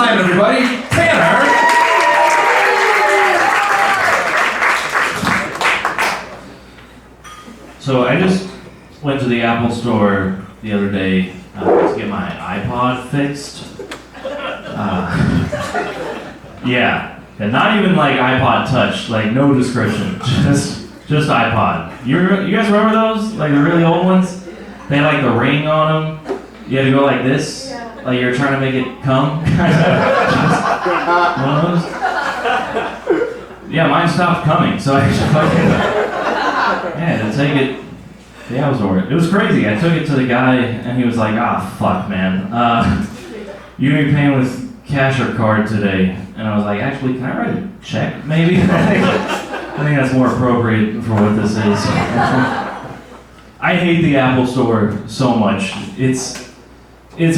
time, everybody, Tanner. So I just went to the Apple store the other day to get my iPod fixed. Yeah, and not even like iPod Touch, like no description, just iPod. You guys remember those? Like the really old ones? They had like the ring on them. You had to go like this, like you're trying to make it come. Just one of those. Yeah, mine stopped coming, so I just fucking. Yeah, to take it, yeah, it was crazy. I took it to the guy, and he was like, fuck, man. You're going to be paying with cash or card today. And I was like, actually, can I write a check, maybe? I think that's more appropriate for what this is. I hate the Apple Store so much. It's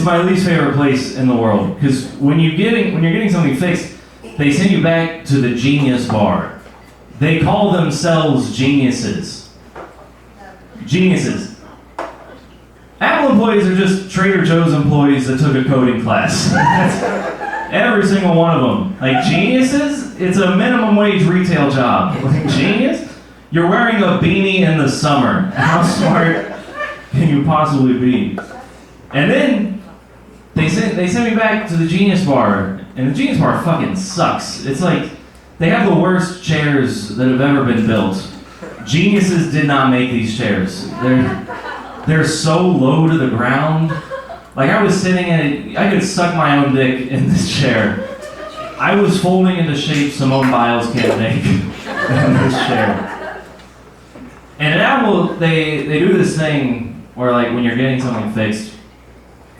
my least favorite place in the world. Because when you're getting something fixed, they send you back to the Genius Bar. They call themselves geniuses. Geniuses. Apple employees are just Trader Joe's employees that took a coding class. Every single one of them. Like geniuses, it's a minimum wage retail job. Like genius? You're wearing a beanie in the summer. How smart can you possibly be? And then they sent me back to the Genius Bar, and the Genius Bar fucking sucks. It's like they have the worst chairs that have ever been built. Geniuses did not make these chairs. They're so low to the ground. Like I was sitting in it, I could suck my own dick in this chair. I was folding into shape Simone Biles can't make in this chair. And at Apple, they do this thing where like when you're getting something fixed,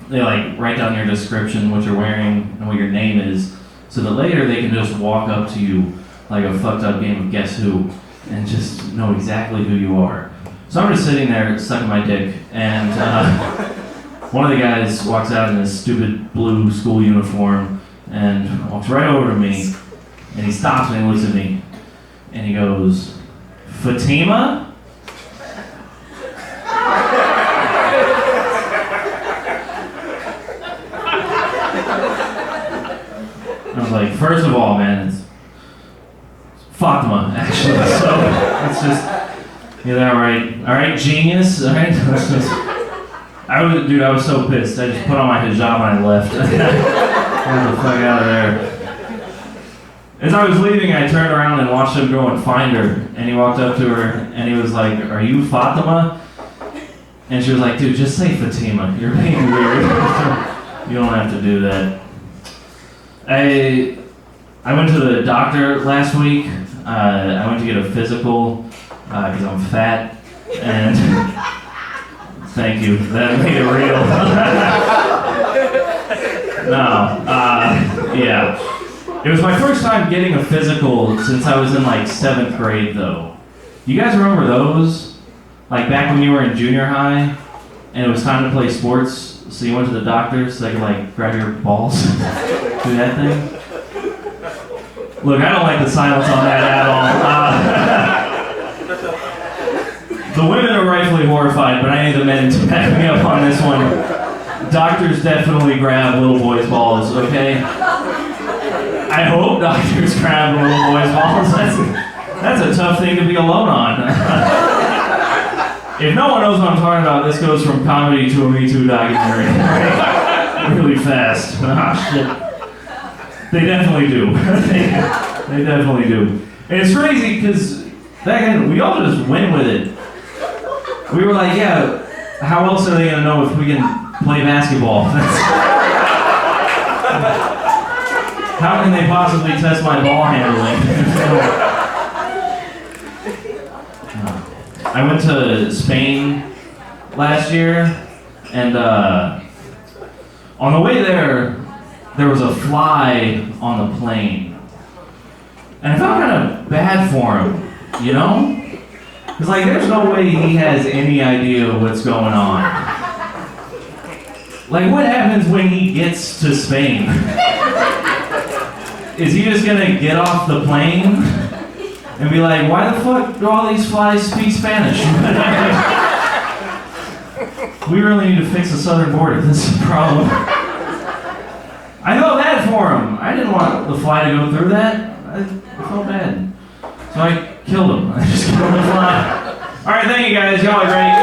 they like write down your description, what you're wearing, and what your name is, so that later they can just walk up to you like a fucked up game of Guess Who and just know exactly who you are. So I'm just sitting there sucking my dick, and one of the guys walks out in his stupid blue school uniform and walks right over to me, and he stops and he looks at me, and he goes, "Fatima?" I was like, first of all, man, it's Fatima, actually, so let's just get that right. All right, genius, all right? I was so pissed. I just put on my hijab and I left. Got the fuck out of there. As I was leaving, I turned around and watched him go and find her, and he walked up to her, and he was like, "Are you Fatima?" And she was like, "Dude, just say Fatima. You're being weird. You don't have to do that." I went to the doctor last week. I went to get a physical because I'm fat, and thank you. That made it real. Yeah. It was my first time getting a physical since I was in like 7th grade, though. You guys remember those? Like back when you were in junior high, and it was time to play sports, so you went to the doctor so they could like grab your balls, do that thing. Look, I don't like the silence on that at all. The women are rightfully horrified, but I need the men to back me up on this one. Doctors definitely grab little boys' balls, okay? I hope doctors grab little boys' balls. That's a tough thing to be alone on. If no one knows what I'm talking about, this goes from comedy to a Me Too documentary. Really fast. Shit. They definitely do. They definitely do. And it's crazy because back then we all just went with it. We were like, yeah, how else are they gonna know if we can play basketball? How can they possibly test my ball handling? I went to Spain last year, and on the way there was a fly on the plane. And I felt kind of bad for him, you know? Because, like, there's no way he has any idea what's going on. Like, what happens when he gets to Spain? Is he just gonna get off the plane and be like, why the fuck do all these flies speak Spanish? We really need to fix the southern border. This is a problem. I felt bad for him. I didn't want the fly to go through that. I felt bad. So I killed him. I just killed the fly. All right, thank you guys. Y'all are great.